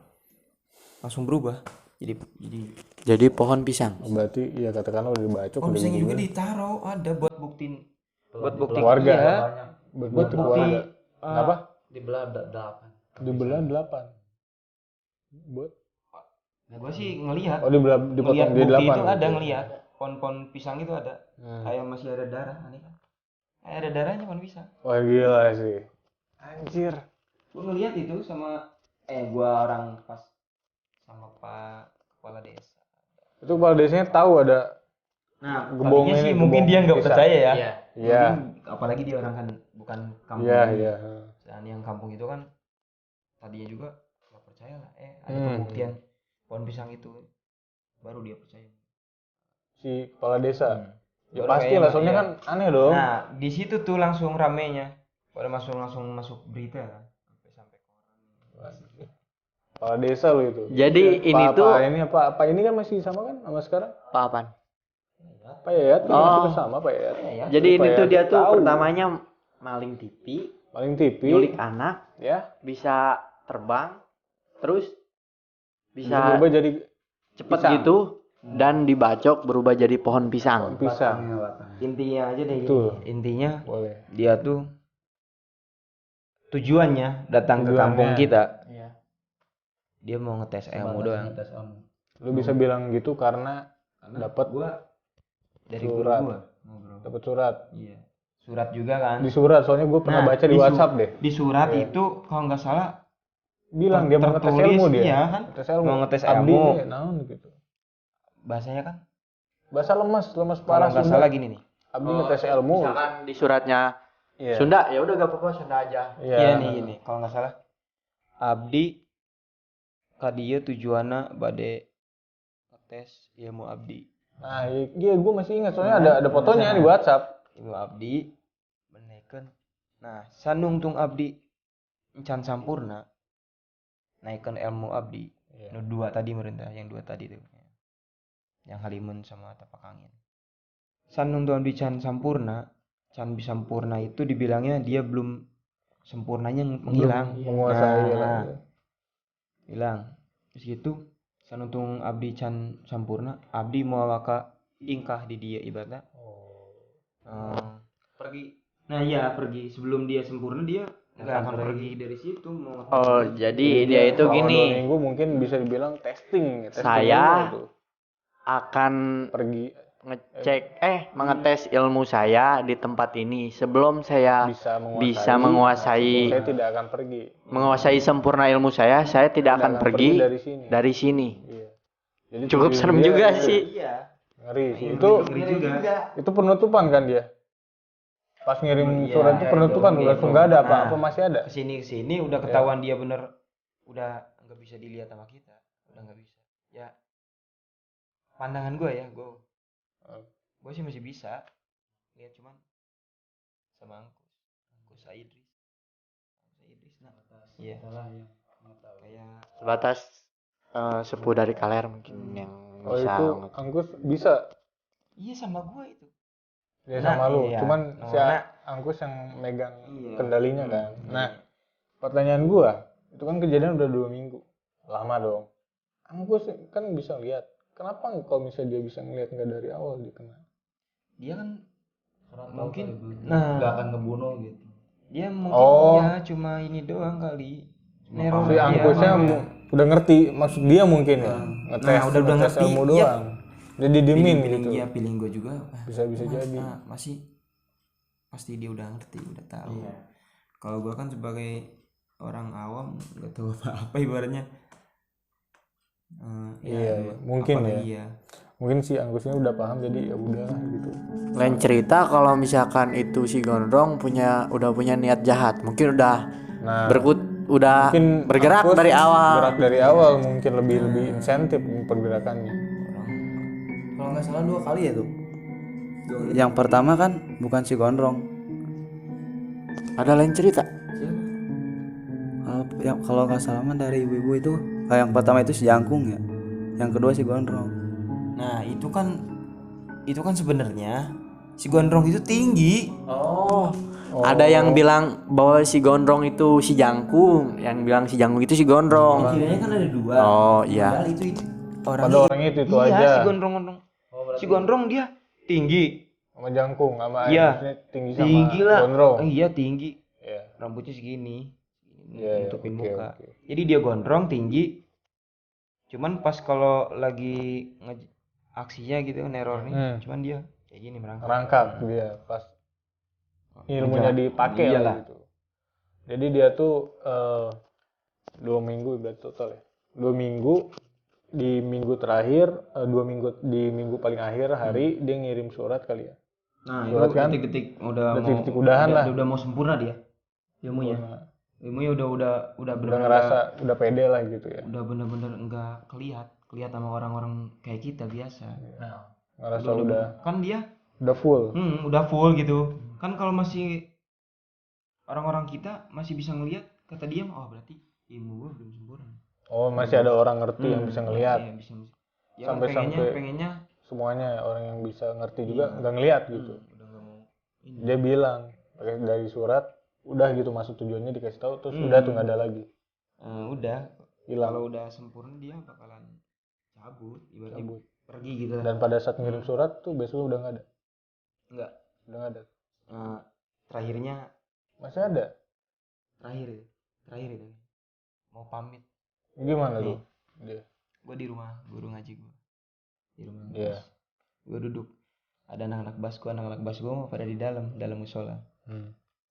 langsung berubah Jadi pohon pisang. Berarti ya katakanlah udah dibacok. pohon udah pisangnya juga digulung. ditaruh ada buat bukti warga. iya. Berbuat bukti keluarga. Apa? Dibelah 8. Dibelah 8. Buat? Gue sih ngelihat. Oh, dipotong di bukti 8. itu ada gitu. ngelihat. Pohon pisang itu ada. Kayak masih ada darah, aneh kan? Kayak ada darahnya pohon pisang. Wah, gila sih. Anjir. Gue ngelihat itu sama gua orang pas sama Pak Kepala Desa. Itu kepala desanya tahu ada Nah, gebong tadinya ini, sih mungkin gebong dia nggak pisang. percaya ya. Iya. Apalagi dia orang kan bukan kampung. Iya, iya. Dan yang kampung itu kan tadinya juga nggak percaya lah. Ada pembuktian pohon pisang itu, baru dia percaya. Si kepala desa. Ya Baru pasti kayaknya, lah, soalnya iya. kan aneh dong. Nah, di situ tuh langsung ramenya. Pada langsung masuk berita kan. Sampai koran. Kepala desa lo itu. Jadi ini tuh apa ini kan masih sama kan sama sekarang? apa-apaan? Pak Yayat kan masih bersama Pak Yayat. Jadi ini Pak tuh Yayat dia tuh tahu. pertamanya maling TV, Paling TV. nyulik anak, Ya. bisa terbang, terus Bisa bisa berubah jadi cepet pisang. gitu dan dibacok berubah jadi pohon pisang. pisang. Intinya aja deh Betul. intinya Boleh. dia tuh tujuannya datang ke Tujuannya. kampung kita. Iya. Dia mau ngetes ilmu doang. Lu bisa bilang gitu karena dapat Dari surat. guru gua ngobrol. Dapat surat. Iya. Surat juga kan. Di surat soalnya gue pernah baca di WhatsApp deh. Di surat Iya. itu kalau nggak salah Bilang dia mau ngetes tertulis, ilmu dia. iya kan? Ngetes ilmu. Mau ngetes Abdi ilmu. nih, naon gitu. bahasanya kan Bahasa lemas kalau parah nggak Sunda. salah gini nih. Abdi ngetes ilmu. Misalkan di suratnya Iya. Sunda, ya udah gak apa-apa Sunda aja. Iya nih gini, kalau nggak salah abdi kadieu tujuanna bade ngetes ilmu abdi. Nah, iya gue masih ingat soalnya ada fotonya di WhatsApp. Ilmu abdi menaikkan. Nah, sanungtung abdi encan sampurna naikkan ilmu abdi. Iya. Nu dua tadi merintah, yang dua tadi tuh. Yang halimun sama tapak angin. Sanungtung abdi can sampurna, can bisampurna itu dibilangnya dia belum sempurnanya menghilang. Menguasai lah. Nah, hilang. Terus gitu sanuntung abdi can sampurna, abdi mau waka ingkah di dia ibaratnya. Pergi. Nah, iya pergi sebelum dia sempurna dia nggak akan pergi dari situ mau. Oh, jadi dia itu Selama 2 gini, minggu mungkin bisa dibilang testing Saya ilmu tuh. akan Pergi mengetes ilmu saya di tempat ini sebelum saya bisa menguasai saya tidak akan pergi. menguasai sempurna ilmu saya tidak akan pergi dari sini. Iya. Jadi Cukup tujuan serem dia juga itu sih. Iya. Ngeri sih. Ngeri juga. Itu penutupan kan dia. Pas ngirim Iya, surat itu penutupan iya, langsung nggak ada nah, apa-apa masih ada. Kesini udah ketahuan dia bener udah nggak bisa dilihat sama kita, udah nggak bisa. Ya pandangan gue ya, gue sih masih bisa lihat cuman sama Angkus Idris nah iya kayak Sebatas sepuh dari Kaler mungkin yang Oh bisa itu Angkus bisa iya sama gue itu ya Nah, sama lu. iya. Cuman si Nah. Angkus yang megang Iya. kendalinya kan. Nah, pertanyaan gua, itu kan kejadian udah 2 minggu. Lama dong. Angkus kan bisa lihat. Kenapa kalau misalnya dia bisa ngelihat nggak dari awal dia kena? dia kan Orang mungkin nggak akan ngebunuh gitu. dia mungkin Oh. ya cuma ini doang kali neror Si dia. Angkusnya udah ngerti maksud dia mungkin ya. Ngetes, udah ngetes ngerti. ilmu Iya. doang. Jadi diemin Feeling gitu. dia feeling gue juga Bisa jadi. masih pasti dia udah ngerti udah tahu kalau gue kan sebagai orang awam nggak tahu apa ibaratnya Iya, mungkin apalagi ya. Mungkin si Angkusnya udah paham jadi ya udah gitu. lain cerita kalau misalkan itu si Gondrong udah punya niat jahat, mungkin udah Nah, udah mungkin bergerak Angkus dari awal. Bergerak dari awal mungkin lebih insentif pergerakannya. Kalau nggak salah 2 kali ya tuh. Yang pertama kan bukan si Gondrong. Ada lain cerita. Kalau nggak salah mah dari ibu-ibu itu. Yang pertama itu si Jangkung ya. Yang kedua si Gondrong. nah itu kan sebenarnya si Gondrong itu tinggi. Ada yang bilang bahwa si Gondrong itu si Jangkung, yang bilang si Jangkung itu si Gondrong. Kiranya kan ada 2. Oh iya. Padahal itu Pada orangnya itu iya, aja. si Gondrong dia tinggi Sama jangkung, sama Iya. maksudnya tinggi sama Tinggi lah. gondrong. Iya tinggi. Iya. Rambutnya segini. Iya, Nutupin oke, muka. oke. Jadi dia gondrong tinggi. Cuman pas kalau lagi aksinya gitu neror nih, cuman dia kayak gini merangkak dia pas ilmunya dipakai Iyalah. lah gitu. Jadi dia tuh 2 minggu berarti total ya. 2 minggu di minggu terakhir, 2 minggu di minggu paling akhir hari dia ngirim surat kali ya. Nah, Surat itu kan? detik-detik udah Detik-detik udahan lah. Udah mau sempurna dia. Ilmunya. Ilmunya udah Udah benar-benar ngerasa udah pede lah gitu ya. udah benar-benar enggak kelihatan sama orang-orang kayak kita biasa. Nah, Ngerasa udah Kan dia full. udah full gitu. Kan kalau masih orang-orang kita masih bisa ngelihat kata dia, oh berarti ilmu gua belum sempurna. Oh, masih ada orang ngerti yang bisa ngelihat. Iya, bisa. Ya Sampai pengennya semuanya orang yang bisa ngerti juga nggak ngelihat gitu. udah enggak mau ini. Dia bilang dari surat udah gitu masuk tujuannya dikasih tahu terus udah tuh nggak ada lagi. Udah Hilang. kalau udah sempurna dia bakalan cabut, ibaratnya pergi gitu. Dan pada saat ngirim surat tuh besok udah nggak ada. Enggak. Udah nggak ada. Terakhirnya Masih ada. terakhir itu mau pamit. Gimana tuh? Dia. Gue di rumah guru ngaji gue, di rumah Iya. gue duduk, ada anak-anak bas gue pada di dalam musola.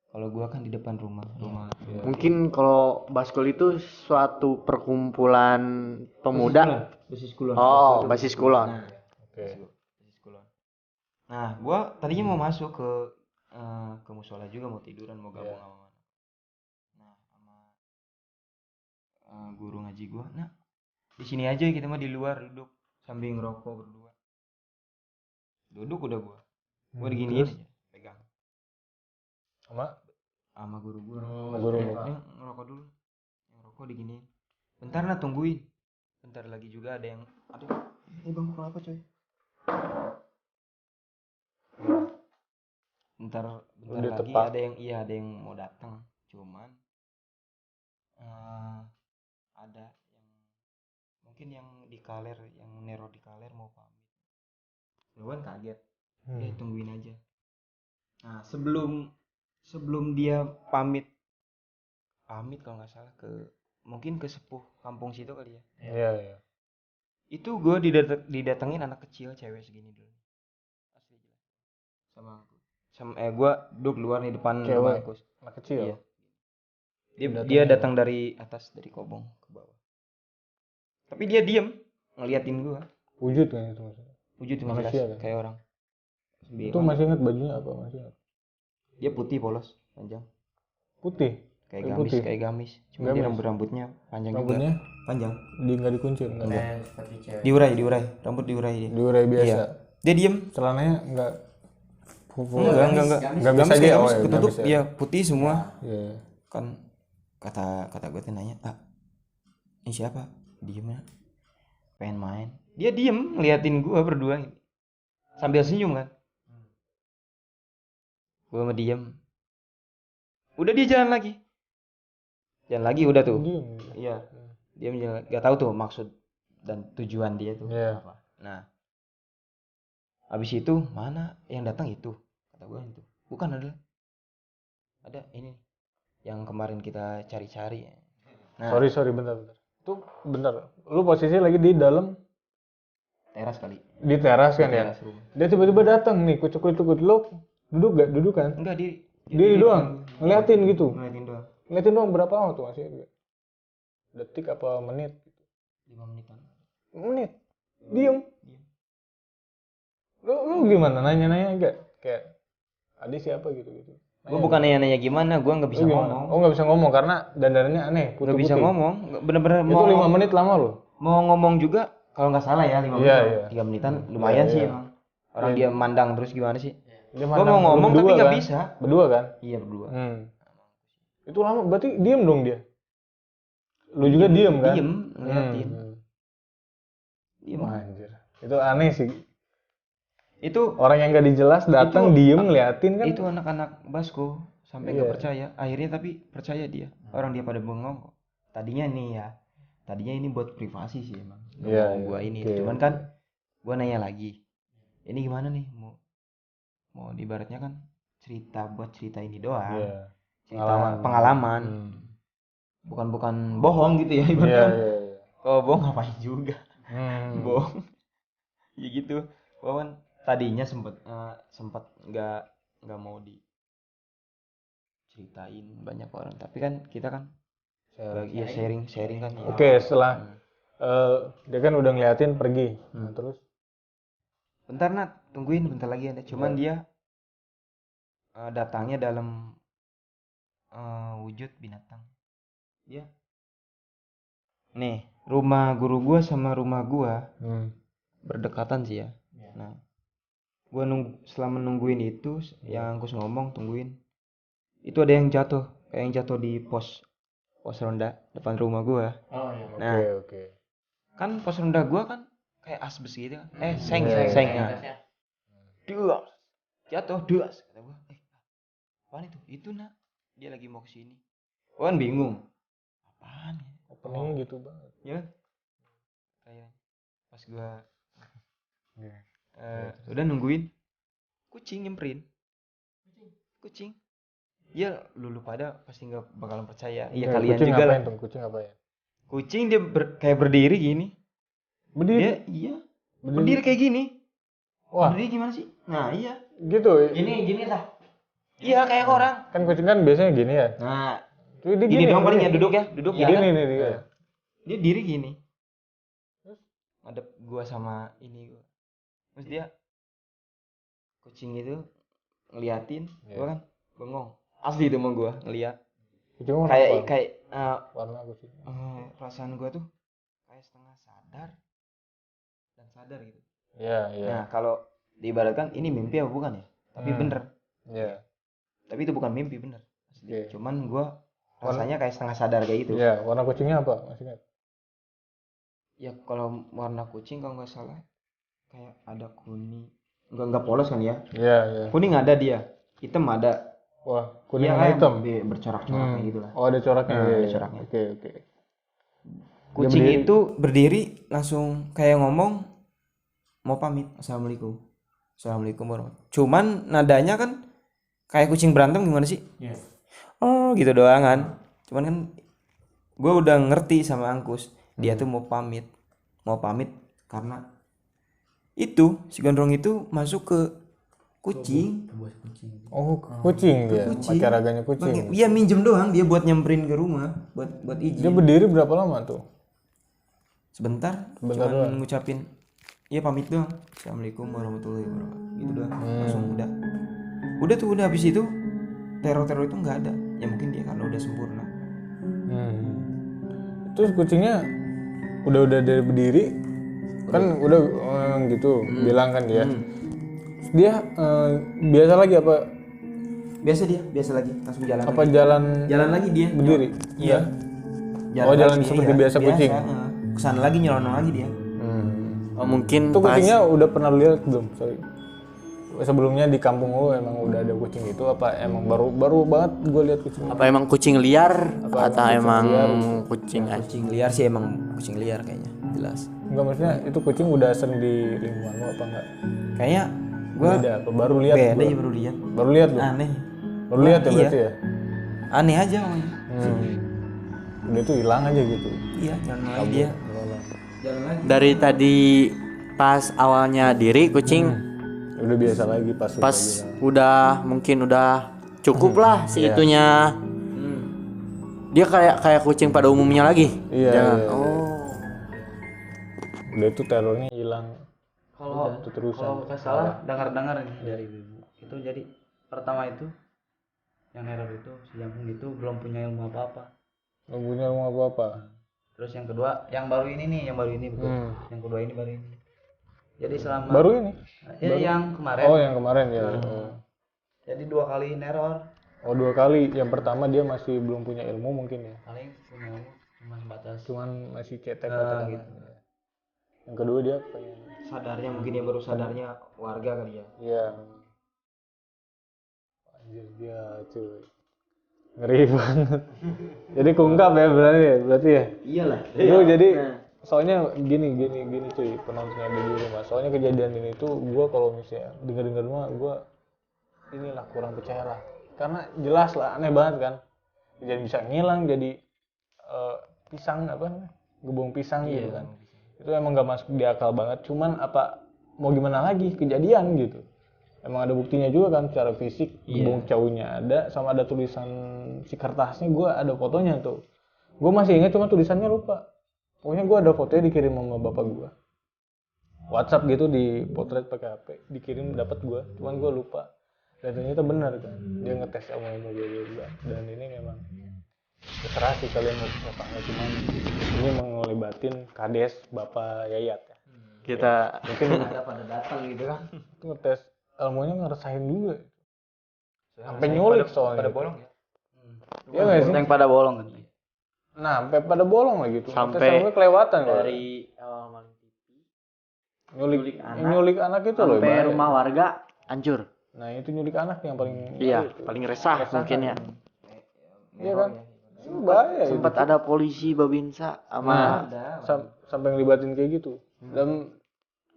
Kalau gue kan di depan rumah. mungkin kalau Baskul itu suatu perkumpulan pemuda. Basis kulon. Oh, basis kulon. Oke. Basis kulon. Nah, gue tadinya mau masuk ke musola juga, mau tiduran, mau gabung sama mana. Nah, sama guru ngaji gue, nah di sini aja kita mah di luar duduk sambil ngerokok berdua. Duduk udah gue diginiin aja, pegang sama guru gue. Ngerokok dulu, ngerokok diginiin. Bentar lah, tungguin. Bentar lagi juga ada yang, aduh, ini bang kenapa coy? Bentar lagi ada yang mau datang, cuman ada yang mungkin yang di kaler, yang neror di kaler mau pamit. Gue kan kaget, tungguin aja. Nah, sebelum dia pamit kalau nggak salah mungkin ke sepuh kampung situ kali ya. Iya. Itu gue didatengin anak kecil cewek segini dulu. Asli jelas. Sama gue duduk luar nih depan Cewek. Markus. Anak kecil. Iya. Dia datang dari atas, dari kobong ke bawah. Tapi dia diem ngeliatin gue. Wujud kan itu maksudnya. Wujud Manusia jelas, kan? kayak orang. Itu masih ingat bajunya apa masih ingat? Dia putih polos, panjang. Putih. Kayak gamis. Cuma dia rambutnya panjang Rambutnya juga. Panjang. nggak dikuncir enggak. Seperti cewek. Diurai, rambut diurai dia. Diurai biasa. Iya. Dia diem. Celananya enggak. Enggak. Enggak bisa dia. Gamis ketutup. Iya, putih semua. Iya. Kan kata gue tuh nanya, "Pak, ini siapa?" Diem ya. Pengen main. Dia diem ngeliatin gue berdua ini. Sambil senyum kan. Gue sama diem. Udah dia jalan lagi udah tuh. Iya. Dia jalan, gak tahu tuh maksud dan tujuan dia tuh apa. Nah, habis itu mana yang datang itu, kata gue itu. Bukan, ada ini yang kemarin kita cari-cari. Nah, Sorry bentar. Tuh bentar. Lu posisi lagi di dalam teras kali. di teras kan ya. Teras rumah. Dia tiba-tiba datang nih, kucuk lu duduk kan? Enggak, Dia doang ngeliatin gitu. Ngeliatin doang. Berapa lama tuh masih? Detik apa menit? 5 menitan. Menit. Diem. Lu gimana nanya enggak? Kayak adik siapa gitu. Gue bukan nanya gimana, gue nggak bisa ngomong. Oh, nggak bisa ngomong karena dandanannya aneh, putih-putih. Nggak bisa ngomong, bener-bener Itu 5 menit lama loh. Mau ngomong juga kalau nggak salah ya 5 menit. Iya. 3 menitan lumayan sih emang. Orang dia mandang terus gimana sih? Dia Gue mau ngomong tapi nggak bisa. Berdua kan? Iya, berdua. Itu lama, berarti diem dong dia. Lu juga diem kan? Diem, ngeliatin. Diem. Anjir. Itu aneh sih. Itu Orang yang nggak dijelas datang diem ngeliatin kan? itu anak-anak Basko sampai nggak percaya. Akhirnya tapi percaya dia. Orang dia pada bengong kok. Tadinya ini buat privasi sih emang. Gua ini. Cuman kan gua nanya lagi. Ini gimana nih? Mau mau ibaratnya kan cerita buat cerita ini doang. Iya. Cerita pengalaman. Bukan bohong gitu ya ibaratnya. Kalau bohong ngapain juga. Bohong. Ya gitu. Gua kan tadinya sempat nggak mau diceritain banyak orang, tapi kan kita kan sharing kan ya. Oke, setelah dia kan udah ngeliatin pergi. Nah, terus Bentar Nat, tungguin bentar lagi ada. Cuman dia datangnya dalam wujud binatang. Dia nih, rumah guru gua sama rumah gua berdekatan sih ya. Nah, gua selama nungguin itu yang Angkus ngomong tungguin. Itu ada yang jatuh, kayak yang jatuh di pos ronda depan rumah gua. Oh iya. Nah, oke. kan pos ronda gua kan kayak asbes gitu kan. Seng. Duas. Jatuh duas kata gua. Apaan itu? Itu Nak. Dia lagi mau ke sini. Gua kan bingung. Apaan ya? Openingnya gitu banget. Ya. Kayak pas gua udah nungguin kucing nyemperin. Kucing. Ya lu pada pasti nggak bakalan percaya. Iya kalian kucing juga lah. Kucing apa ya? Kucing dia kayak berdiri gini. Berdiri? Dia berdiri kayak gini. Wah. Berdiri gimana sih? Nah iya. Gitu. Gini lah. Iya kayak orang. Kan kucing kan biasanya gini ya. Nah. Dia Gini doang paling ya duduk ya. Gini kan? nih dia. Dia diri gini. Terus ngadep gua sama ini gua. Terus dia kucing itu ngeliatin, gua kan bengong. Asli itu mau gua ngeliat. Kayak warna kucing. Perasaan gua tuh kayak setengah sadar dan sadar gitu. Iya. Nah, kalau diibaratkan ini mimpi apa bukan ya? Tapi bener. Iya. Tapi itu bukan mimpi bener. Asli. Cuman gua rasanya kayak setengah sadar kayak gitu. Iya, warna kucingnya apa? Masih ingat? Ya kalau warna kucing kalau nggak salah kayak ada kuning. Enggak polos kan ya? Iya. Kuning ada dia, hitam ada. Wah, kuning Iya, sama hitam. Bercorak-corak kayak gitu lah. Oh, ada coraknya. Ada coraknya. Oke. Kucing itu berdiri langsung kayak ngomong mau pamit. Assalamualaikum warahmatullahi. Cuman nadanya kan kayak kucing berantem gimana sih? Yes. Oh gitu doang kan. Cuman kan gue udah ngerti sama Angkus. Dia tuh mau pamit karena itu si gondrong itu masuk ke kucing. Oh, kucing dia. Pakai raganya kucing. Iya minjem doang dia buat nyamperin ke rumah buat izin. Dia berdiri berapa lama tuh? Sebentar cuman doang. ngucapin iya pamit doang. Assalamualaikum warahmatullahi wabarakatuh. Gitu doang. Langsung udah habis itu teror itu nggak ada. Ya mungkin dia karena udah sempurna. Terus kucingnya udah dari berdiri kan udah gitu bilang kan dia. Dia biasa lagi apa? Biasa lagi langsung jalan. Apa lagi. Jalan lagi dia. Berdiri? Iya. Jalan seperti biasa kucing. Kesana lagi nyelonong lagi dia. Oh mungkin Itu kucingnya udah pernah lihat belum? Sorry. Sebelumnya di kampung lo emang udah ada kucing itu apa emang baru banget gue lihat kucing? apa emang kucing liar atau emang kucing Kucing liar sih emang kucing liar kayaknya jelas. Enggak, maksudnya itu kucing udah sering di lingkungan lo apa enggak? Kayaknya gua Beda apa baru lihat? beda ya baru lihat. Baru lihat lo? Aneh. Baru lihat ya berarti ya? Aneh aja pokoknya. Udah itu hilang aja gitu. Iya, jalan lagi dia. Jalan lagi. dari tadi pas awalnya diri kucing Udah biasa lagi pas udah mungkin udah cukup lah segitunya. Dia kayak kucing pada umumnya lagi. Iya. Oh. Udah itu terornya hilang. Kalau terusan. nggak salah dengar nih dari ibu itu jadi pertama itu yang neror itu si Jangkung itu belum punya ilmu apa-apa. Nggak punya rumah apa-apa. Terus yang kedua yang baru ini betul. Yang kedua ini baru ini. Jadi selama Baru ini? yang kemarin. Oh, yang kemarin ya. Jadi 2 kali neror. Oh, 2 kali. Yang pertama dia masih belum punya ilmu mungkin ya. Paling cuma sebatas Cuman masih cetek gitu. Yang kedua dia pengen Sadarnya mungkin dia baru sadarnya warga kali ya. iya. Anjir dia cuy. Ngeri banget. Jadi keungkap ya berarti ya. Iyalah. Itu jadi soalnya gini cuy penontonnya di rumah. Soalnya kejadian ini tuh gua kalau misalnya dengar rumah gua inilah kurang percayalah. Karena jelas lah aneh banget kan. Jadi bisa ngilang jadi pisang apa namanya? Gebong pisang gitu kan. Itu emang gak masuk di akal banget. Cuman apa mau gimana lagi kejadian gitu. Emang ada buktinya juga kan secara fisik. Gebong cowoknya ada sama ada tulisan si kertasnya gue ada fotonya tuh. Gue masih ingat cuma tulisannya lupa. Pokoknya gue ada fotonya dikirim sama bapak gue. WhatsApp gitu di potret pakai HP dikirim dapat gue. Cuman gue lupa. Dan ternyata benar kan. Dia ngetes sama mobil gue. Dan ini memang terserah sih kalian mau apa nggak, cuman ini mengelibatin kades bapak Yayat ya. Kita Mungkin Ada pada datang gitu kan. itu ngetes ilmunya ngerasain juga. Sampai nyulik soalnya. Pada bolong ya. Iya nggak sih? Yang pada bolong kan. Nah, sampai pada bolong lah gitu. Sampai Ngetes ilmunya kelewatan kalau. dari awal malam TV Nyulik anak itu loh. sampai bahaya. rumah warga hancur. Nah, itu nyulik anak yang paling Iya, itu. paling resah mungkin ya. Iya kan? Itu bahaya itu. Sempat ada polisi Babinsa sama Sampai ngelibatin kayak gitu. Dan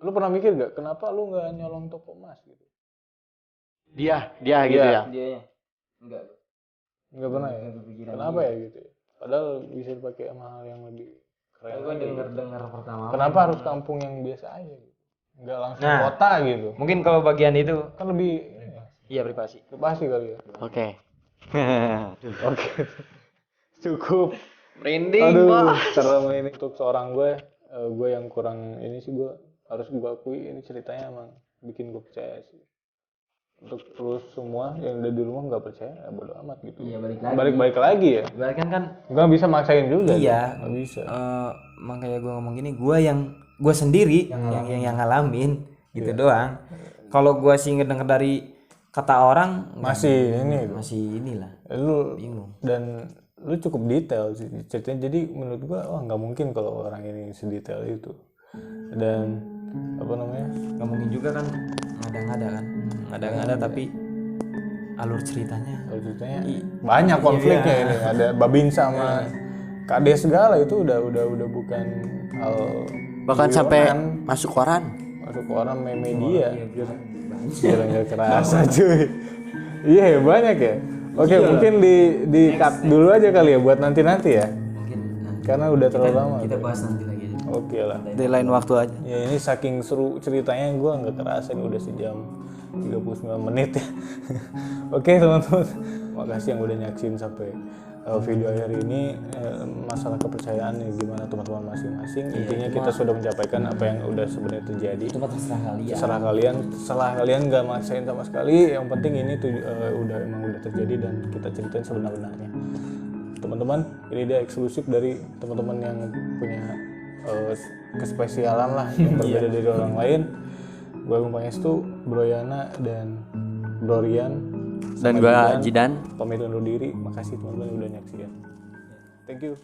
lu pernah mikir gak kenapa lu nggak nyolong toko emas gitu? dia gitu ya. Dianya. Enggak. Nggak pernah ya? Kepikiran Kenapa ya gitu ya? Padahal bisa dipakai sama hal yang lebih keren. Gue denger pertama. Kenapa harus kampung yang biasa aja gitu? Nggak langsung Nah. kota gitu. Mungkin kalau bagian itu Kan lebih iya privasi. pasti kali ya. Oke. Oke. Cukup. Merinding, Aduh, Pak. serem ini untuk seorang gue yang kurang ini sih gue harus gue akui ini ceritanya emang bikin gue percaya sih. Untuk terus semua yang udah di rumah nggak percaya, ya bodo amat gitu. Iya, balik lagi. Balik lagi ya. Ibaratkan kan Nggak bisa maksain juga. Iya. Nggak bisa. makanya gue ngomong gini, gue sendiri yang ngalamin gitu doang. Kalau gue sih ngedenger dari kata orang Masih ini. masih inilah Lu bingung. dan lu cukup detail sih ceritanya. Jadi menurut gua wah nggak mungkin kalau orang ini sedetail itu. Dan apa namanya? Gak mungkin juga kan ngada-ngada tapi alur ceritanya Kalau ceritanya banyak konfliknya ini. Ada Babinsa sama Kades segala itu udah bukan hal Bahkan sampai guyonan. masuk koran. Masuk ke orang media. Gila nggak kerasa cuy. Iya banyak ya. Oke mungkin di cut dulu aja kali ya buat nanti ya. mungkin Karena udah terlalu lama. kita bahas nanti lagi. Oke lah. Di lain waktu aja. Ya ini saking seru ceritanya gue nggak kerasa ini udah sejam 39 menit ya. Oke teman-teman, makasih yang udah nyaksin sampai video akhir ini. Masalah kepercayaan ya gimana teman-teman masing-masing. Intinya kita sudah menyampaikan apa yang udah sebenarnya terjadi. Cuma terserah kalian. Terserah kalian nggak maksain sama sekali. Yang penting ini tuh emang udah terjadi dan kita ceritain sebenar-benarnya. Teman-teman, ini dia eksklusif dari teman-teman yang punya kespesialan lah yang berbeda dari orang lain. Gue Agung Pangestu, Bro Yana dan Bro Rian Dan sama gua Jidan. pamit undur diri. Makasih teman-teman yang udah nyaksiin. Thank you.